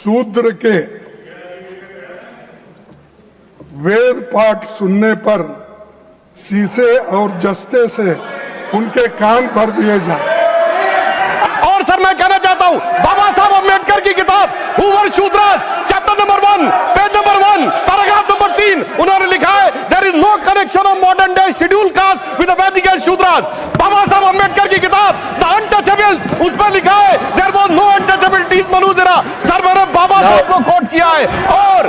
शूद्र के वेद पाठ सुनने पर शीशे और जस्ते से उनके कान भर दिए जाए। और सर मैं कहना चाहता हूं, बाबा साहब अम्बेडकर की किताब who were Shudras, chapter number 1, page number 1, paragraph number 3, उन्होंने लिखा है there is no connection of modern day schedule caste with the Vedic Shudras. Baba Saheb Ambedkar की किताब द अनटचेबल्स, उस पर लिखा है देयर वाज नो अनटचेबिलिटीज मनुजरा। सर मैंने बाबा साहब को कोट किया है। और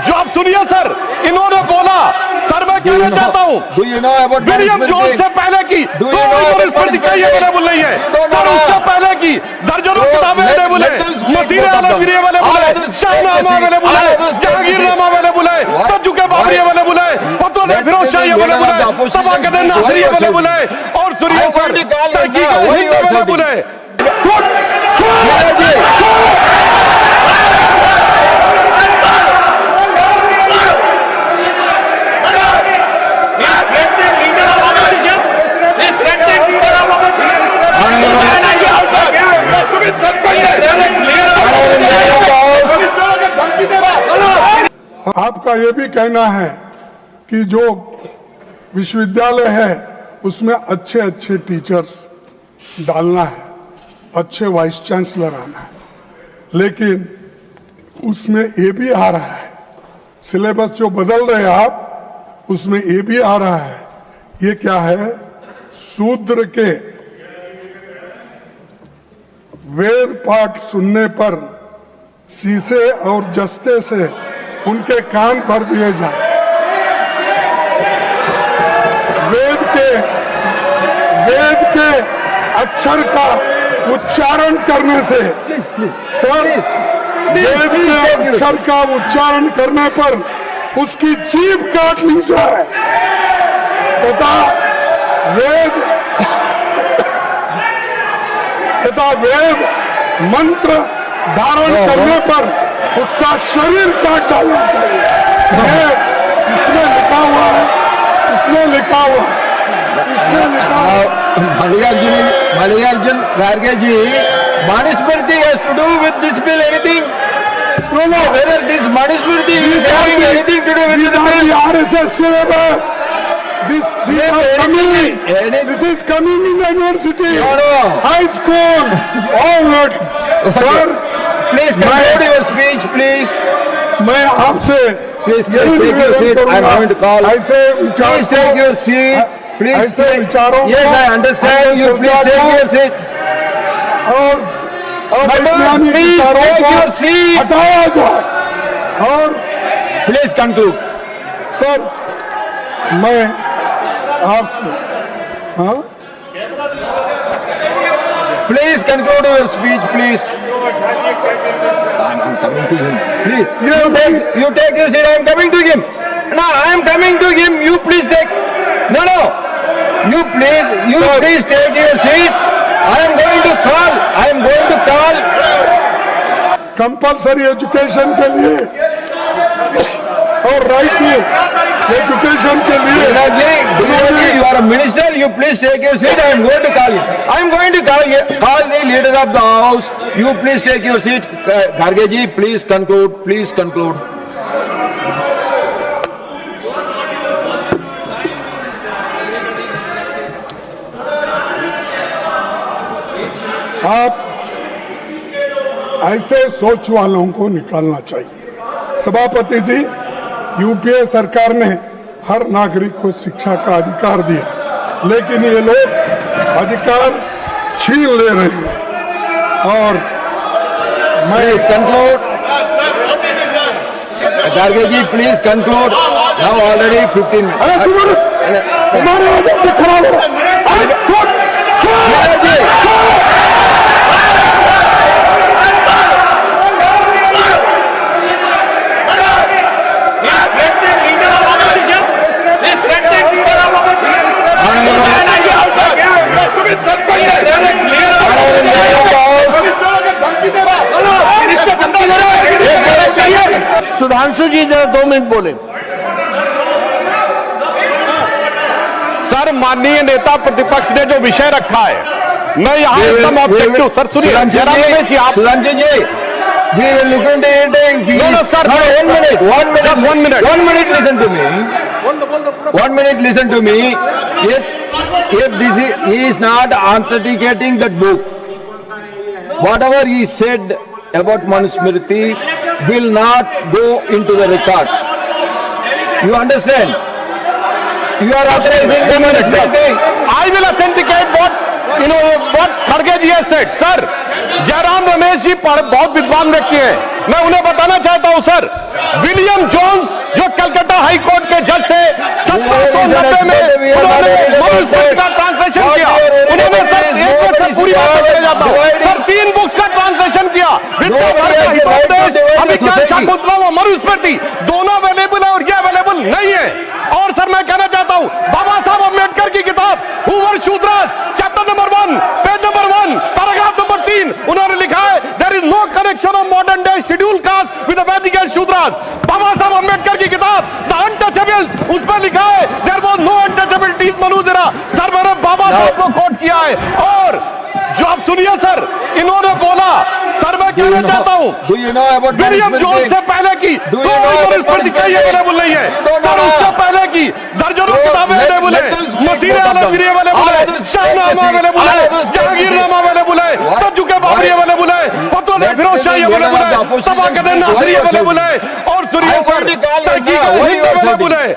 जो आप सुनिए सर, इन्होंने बोला, सर मैं कहना चाहता हूं, विलियम जोन्स से पहले की अवेलेबल नहीं है सर, उससे पहले की दर्जनों किताबें अवेलेबल है, मसीह आलमगीर अवेलेबल है, शाहनामा अवेलेबल है, जहांगीरनामा अवेलेबल है, तजुके बाबरी अवेलेबल है, फतवा फिरोज शाही अवेलेबल है, तबाकत नासरी अवेलेबल है, और सुनिए सर तहकीक अवेलेबल है। आपका ये भी कहना है कि जो विश्वविद्यालय है उसमें अच्छे अच्छे टीचर्स डालना है, अच्छे वाइस चांसलर आना है, लेकिन उसमें ये भी आ रहा है, सिलेबस जो बदल रहे हैं आप, उसमें ये भी आ रहा है, ये क्या है, शूद्र के वेद पाठ सुनने पर शीशे और जस्ते से उनके कान भर दिए जाए। वेद के अक्षर का उच्चारण करने से, सर वेद के अक्षर का उच्चारण करने पर उसकी जीभ काट ली जाए तथा वेद मंत्र धारण करने पर उसका शरीर काट डालना चाहिए। इसमें लिखा हुआ है, इसमें लिखा हुआ है। Mallikarjun Kharge ji, Manusmriti has to do with this bill anything? No. Whether this Manusmriti is having anything to do with this bill? The RSS syllabus. This is coming in the university, high school, all that. Sir, please conclude your speech, please. मैं आपसे Please take your seat. I am going to call. Please take your seat. Please take. Yes, I understand. You please take your seat. और please take your seat. हटाया जाए और please conclude. Sir मैं आपसे Please conclude your speech, please. I'm coming to him. Please. You take your seat. I am coming to him. No, I am coming to him. You please take. No. You please take your seat. I am going to call. Compulsory education के लिए और right to education के लिए You are a minister. You please take your seat. I am going to call you. I am going to call the leader of the house. You please take your seat. Kharge ji, please conclude. Please conclude. आप ऐसे सोच वालों को निकालना चाहिए। सभापति जी, UPA सरकार ने हर नागरिक को शिक्षा का अधिकार दिया, लेकिन ये लोग अधिकार छीन ले रहे हैं। और मैं Please conclude. Kharge ji, please conclude. Now already 15 minutes. अरे तुम्हारे वजह से खराब हो। सुधांशु जी जरा 2 मिनट बोले। सर माननीय नेता प्रतिपक्ष ने जो विषय रखा है, मैं यहाँ एकदम ऑब्जेक्टिव। सर सुनिए, सुधांशु जी, We will look into it and we... No, sir. No, 1 minute. 1 minute. Just 1 minute. 1 minute, listen to me. 1 minute, listen to me. If he is not authenticating that book, whatever he said about Manusmriti will not go into the records. You understand? You are authorizing the Manusmriti. I will authenticate what खड़गे जी has said. Sir, Jairam Ramesh ji बहुत विद्वान व्यक्ति हैं. मैं उन्हें बताना चाहता हूं सर, विलियम जोन्स जो कलकत्ता हाई कोर्ट के जज थे 1790 में उन्होंने मनुस्मृति का ट्रांसलेशन किया. उन्होंने सर एक मिनट से पूरी बात करने जाता हूं सर, 3 बुक्स का ट्रांसलेशन किया. अभिज्ञान शाकुंतलम और मनुस्मृति दोनों अवेलेबल है और ये अवेलेबल नहीं है. और सर मैं कहना चाहता हूं बाबा साहब अम्बेडकर की किताब who were Shudras chapter number 1 page number 1 paragraph number 3 उन्होंने लिखा है there is no connection of modern day schedule caste with the Vedic age Shudras. Baba Saheb Ambedkar की किताब द अनटचेबल्स उस पर लिखा है देयर वाज नो अनटचेबिलिटीज मनुजेरा. सर मैंने बाबा साहब को कोट किया है. और जो आप सुनिए सर, इन्होंने बोला सर मैं कहना चाहता हूं विलियम जोन्स से पहले की मनुस्मृति कहीं अवेलेबल नहीं है सर. उससे पहले की दर्जनों किताबें अवेलेबल है, मसीह आलमगीरी अवेलेबल है, शाहनामा अवेलेबल है, जहांगीरनामा अवेलेबल है, तजुके बाबरी अवेलेबल है, फतवा फिरोज शाही अवेलेबल है, तबाकत नासिरी अवेलेबल है और सुनिए सर तहकीक अवेलेबल है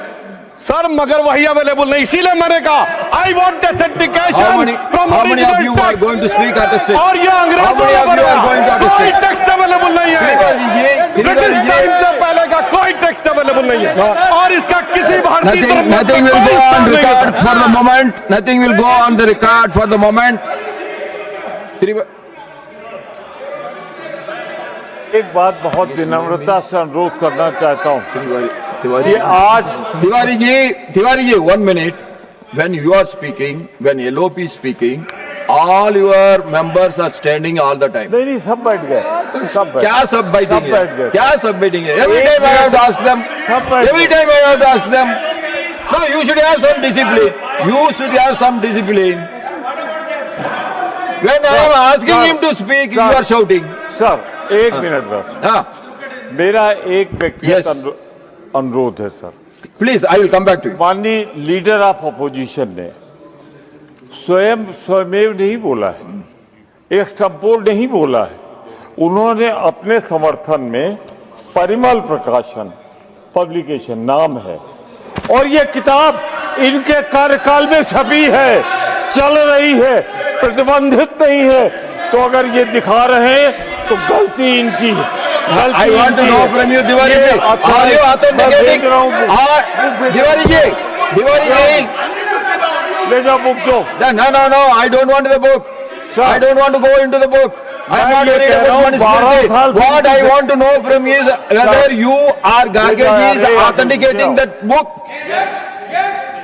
सर, मगर वही अवेलेबल नहीं. इसीलिए मैंने कहा I want authentication from original text. और ये अंग्रेजों ने कोई टेक्स्ट अवेलेबल नहीं है, ब्रिटिश टाइम से पहले का कोई टेक्स्ट अवेलेबल नहीं है और इसका किसी भारतीय Nothing will go on record for the moment. Nothing will go on the record for the moment. एक बात बहुत विनम्रता से अनुरोध करना चाहता हूँ Tiwari, Tiwari ji, 1 minute. When you are speaking, when LOP is speaking, all your members are standing all the time. नहीं सब बैठ गए, सब बैठ क्या सब बैठेंगे? बैठ गए. क्या सब बैठेंगे? Every time I have to ask them. Every time I have to ask them. No, you should have some discipline. You should have some discipline. When I am asking him to speak, you are shouting. Sir एक minute बस. हाँ. मेरा एक व्यक्तिगत अनुरोध है sir. Please, I will come back to you. माननीय leader of opposition ने स्वयमेव नहीं बोला है, एक्सटेम्पोर नहीं बोला है. उन्होंने अपने समर्थन में परिमल प्रकाशन पब्लिकेशन नाम है और ये किताब इनके कार्यकाल में छपी है, चल रही है, प्रतिबंधित नहीं है. तो अगर ये दिखा रहे हैं तो गलती इनकी है. I want to know from you, Tiwari ji, are you authenticating? Tiwari ji, ले जाओ बुक दो. No, I don't want the book. I don't want to go into the book. I am not worried about Manusmriti. What I want to know from you is whether you are Gargaji is authenticating that book.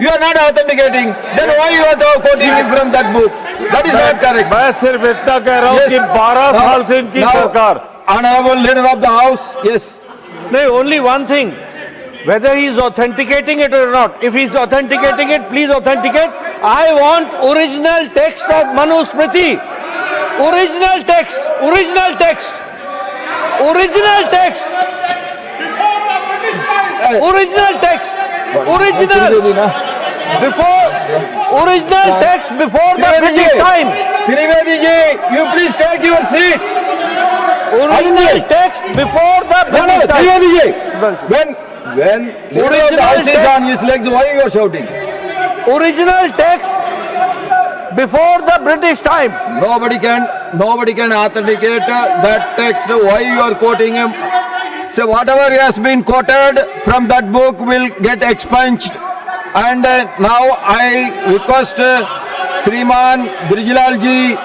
You are not authenticating. Then why you are quoting from that book? That is not correct. मैं सिर्फ इतना कह रहा हूँ कि 12 साल से इनकी सरकार. Honorable leader of the house, yes. No, only one thing. Whether he is authenticating it or not. If he is authenticating it, please authenticate. I want original text of Manusmriti. Original text. Original text. Original text. Original text. Original. Before original text before the British time. Trivedi ji, you please take your seat. Original text before the British time. Trivedi ji, when leader of the house is on his legs, why you are shouting? Original text before the British time. Nobody can authenticate that text. Why you are quoting him? So whatever has been quoted from that book will get expunged. And now I request Sriman Brijlal ji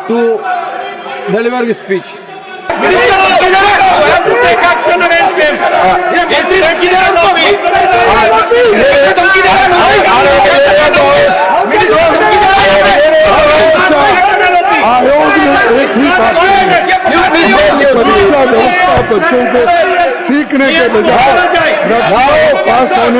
to deliver his speech. Minister have to take action against him. आयोग ने एक ही बच्चों को सीखने के बजाय पास होने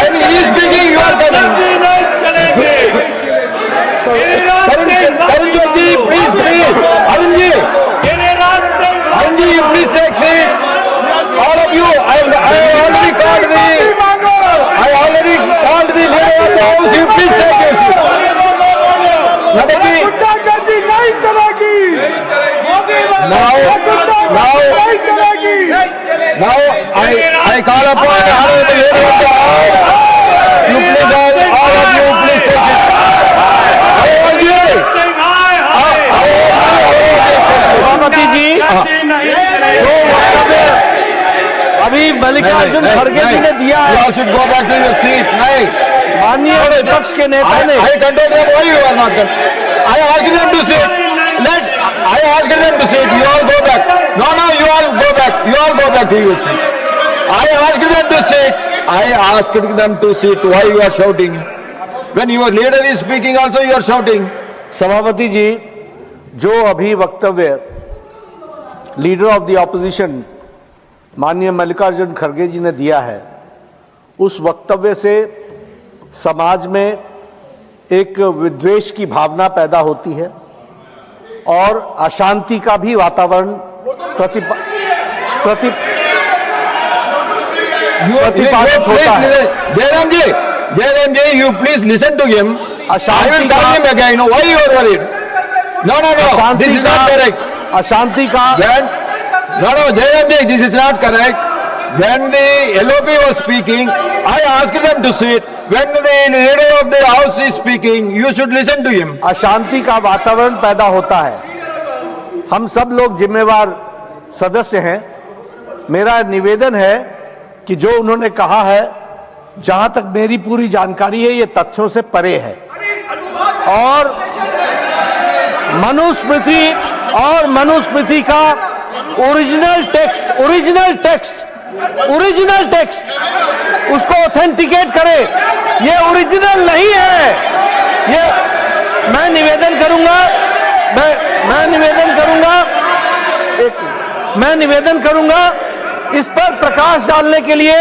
When he is speaking, you are coming. Arun ji, please. Arun ji, you please take seat. All of you, I already called the leader of the house. You please take your seat. Nadaji, now I call upon the honorable leader of the house. You please all of you please take seat. सभापति जी, जो वक्तव्य अभी मल्लिकार्जुन खड़गे जी ने दिया है, You should go back to your seat. नहीं, माननीय विपक्ष के नेता ने I control them. Why you are not? I asked them to sit. I asked them to sit. You all go back. No, you all go back. You all go back to your seat. I asked them to sit. I asked them to sit. Why you are shouting? When your leader is speaking, also you are shouting. सभापति जी, जो अभी वक्तव्य leader of the opposition माननीय मल्लिकार्जुन खड़गे जी ने दिया है, उस वक्तव्य से समाज में एक विद्वेष की भावना पैदा होती है और अशांति का भी वातावरण प्रतिपादित होता है। Jairam ji, you please listen to him. I will tell him again. Why you are worried? No. This is not correct. अशांति का No, Jairam ji, this is not correct. When the LOP was speaking, I asked them to sit. When the leader of the house is speaking, you should listen to him. अशांति का वातावरण पैदा होता है। हम सब लोग जिम्मेवार सदस्य हैं। मेरा निवेदन है कि जो उन्होंने कहा है, जहां तक मेरी पूरी जानकारी है, ये तथ्यों से परे है और मनुस्मृति का ओरिजिनल टेक्स्ट उसको ऑथेंटिकेट करे। ये ओरिजिनल नहीं है। ये मैं निवेदन करूंगा इस पर प्रकाश डालने के लिए